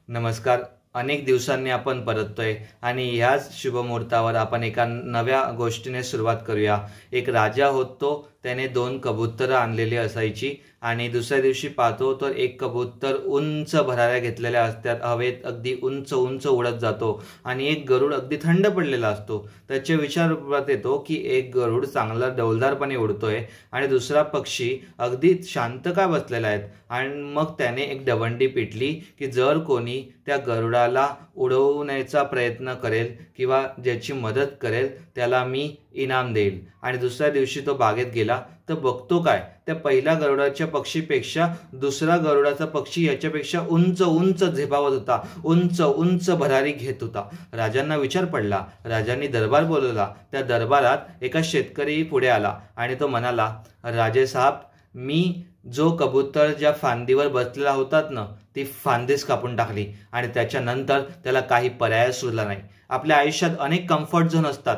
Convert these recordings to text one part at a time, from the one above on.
नमस्कार. अनेक दिवसांनी आपण परततोय आणि ह्याच शुभमुहूर्तावर आपण एका नव्या गोष्टीने सुरुवात करूया. एक राजा होतो, त्याने 2 कबूतर आणलेली असायची आणि दुसऱ्या दिवशी पाहतो तर एक कबूतर उंच भराऱ्या घेतलेल्या असतात, हवेत अगदी उंच उंच उडत जातो आणि एक गरुड अगदी थंड पडलेला असतो. त्याच्या विचारात येतो की एक गरुड चांगला डौलदारपणे उडतोय आणि दुसरा पक्षी अगदी शांत का बसलेला आहे. आणि मग त्याने एक दवंडी पिटली की जर कोणी त्या गरुडाला उडवण्याचा प्रयत्न करेल किंवा ज्याची मदत करेल त्याला मी इनाम देईल. आणि दुसऱ्या दिवशी तो बागेत गेला तर बघतो काय, त्या पहिल्या गरुडाच्या पक्षीपेक्षा दुसरा गरुडाचा पक्षी याच्यापेक्षा उंच उंच झेपावत होता, उंच उंच भरारी घेत होता. राजांना विचार पडला. राजांनी दरबार बोलवला. त्या दरबारात एका शेतकरी पुढे आला आणि तो म्हणाला, राजे साहेब, मी जो कबूतर ज्या फांदीवर बसलेला होतात ना, ती फांदीच कापून टाकली आणि त्याच्यानंतर त्याला काही पर्याय सुचला नाही. आपल्या आयुष्यात अनेक कम्फर्ट झोन असतात,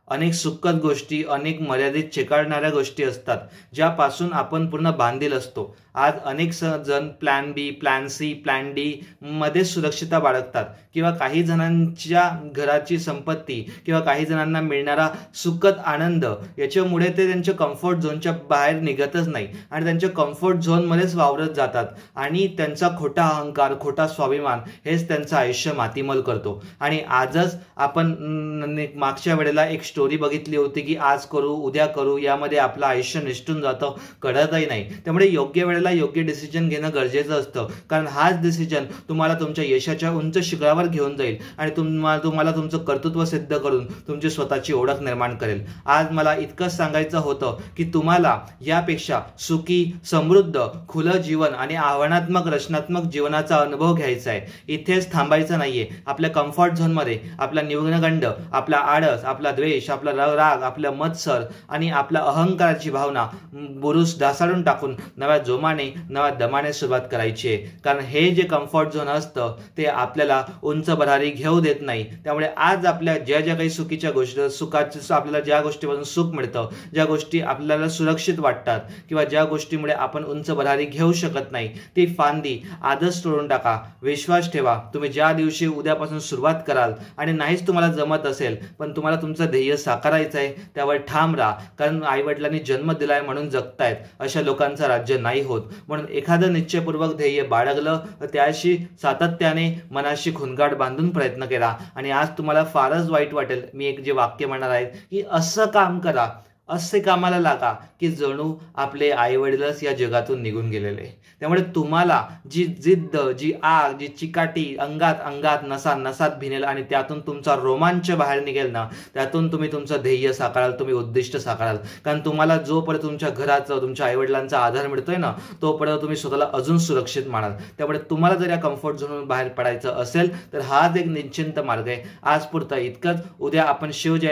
अनेक सुखद गोष्टी, अनेक मर्यादित चिकाळणाऱ्या गोष्टी असतात ज्यापासून आपण पूर्ण बांधील असतो. आज अनेक जण प्लॅन बी, प्लॅन सी, प्लॅन डी मध्ये सुरक्षितता बाळगतात किंवा काही जणांच्या घराची संपत्ती किंवा काही जणांना मिळणारा सुखद आनंद याच्यामुळे ते त्यांच्या कम्फर्ट झोनच्या बाहेर निघतच नाही आणि त्यांच्या कम्फर्ट झोनमध्येच वावरत जातात आणि त्यांचा खोटा अहंकार, खोटा स्वाभिमान हेच त्यांचं आयुष्य मातीमोल करतो. आणि आजच आपण मागच्या वेळेला एक स्टोरी बघितली होती की आज करू, उद्या करू, यामध्ये आपलं आयुष्य निसटून जातं, कळतही नाही. त्यामुळे योग्य वेळेला योग्य डिसिजन घेणं गरजेचं असतं, कारण हाच डिसिजन तुम्हाला तुमच्या यशाच्या उंच शिखरावर घेऊन जाईल आणि तुम्हाला तुमचं कर्तृत्व सिद्ध करून तुमची स्वतःची ओळख निर्माण करेल. आज मला इतकंच सांगायचं होतं की तुम्हाला यापेक्षा सुखी, समृद्ध, खुलं जीवन आणि आव्हानात्मक, रचनात्मक जीवनाचा अनुभव घ्यायचा आहे. इथेच थांबायचं नाहीये. आपल्या कम्फर्ट झोनमध्ये आपला न्यूनगंड, आपला आळस, आपला द्वेष, आपला राग, आपला मत्सर आणि आपला अहंकाराची भावना बुरुस ढासाळून टाकून नव्या जोमाने, नव्या दमाने सुरुवात करायची आहे. कारण हे जे कम्फर्ट झोन असतं ते आपल्याला उंच भरारी घेऊ देत नाही. त्यामुळे आज आपल्या ज्या ज्या काही सुखीच्या गोष्टी, सुखाचं आपल्याला ज्या गोष्टीपासून सुख मिळतं, ज्या गोष्टी आपल्याला सुरक्षित वाटतात किंवा ज्या गोष्टीमुळे आपण उंच भरारी घेऊ शकत नाही, ती फांदी आजच तोडून टाका. विश्वास ठेवा. तुम्ही ज्या दिवशी उद्यापासून सुरुवात कराल आणि नाहीच तुम्हाला जमत असेल पण तुम्हाला तुमचं ध्येय साकारायचं आहे, त्यावर ठाम राहा. कारण आईवडिलांनी जन्म दिलाय म्हणून जगतायत अशा लोकांचं राज्य नाही होत. म्हणून एखादं निश्चयपूर्वक ध्येय बाळगलं तर त्याशी सातत्याने मनाशी खुणगाट बांधून प्रयत्न केला आणि आज तुम्हाला फारच वाईट वाटेल. मी एक जे वाक्य म्हणणार आहे की असं काम करा, असे कामाला लागा की जणू आपले आईवडीलच या जगातून निघून गेलेले. त्यामुळे तुम्हाला जी जिद्द, जी आग, जी चिकाटी अंगात अंगात नसात नसात भिनेल आणि त्यातून तुमचा रोमांच बाहेर निघेल ना, त्यातून तुम्ही तुमचं ध्येय साकाराल, तुम्ही उद्दिष्ट साकाराल. कारण तुम्हाला जोपर्यंत तुमच्या घराचं, तुमच्या आईवडिलांचा आधार मिळतोय ना, तोपर्यंत तुम्ही स्वतःला अजून सुरक्षित मानाल. त्यामुळे तुम्हाला जर या कम्फर्ट झोनून बाहेर पडायचं असेल तर हाच एक निश्चिंत मार्ग आहे. आज पुरता इतकंच. उद्या आपण शिवजयंती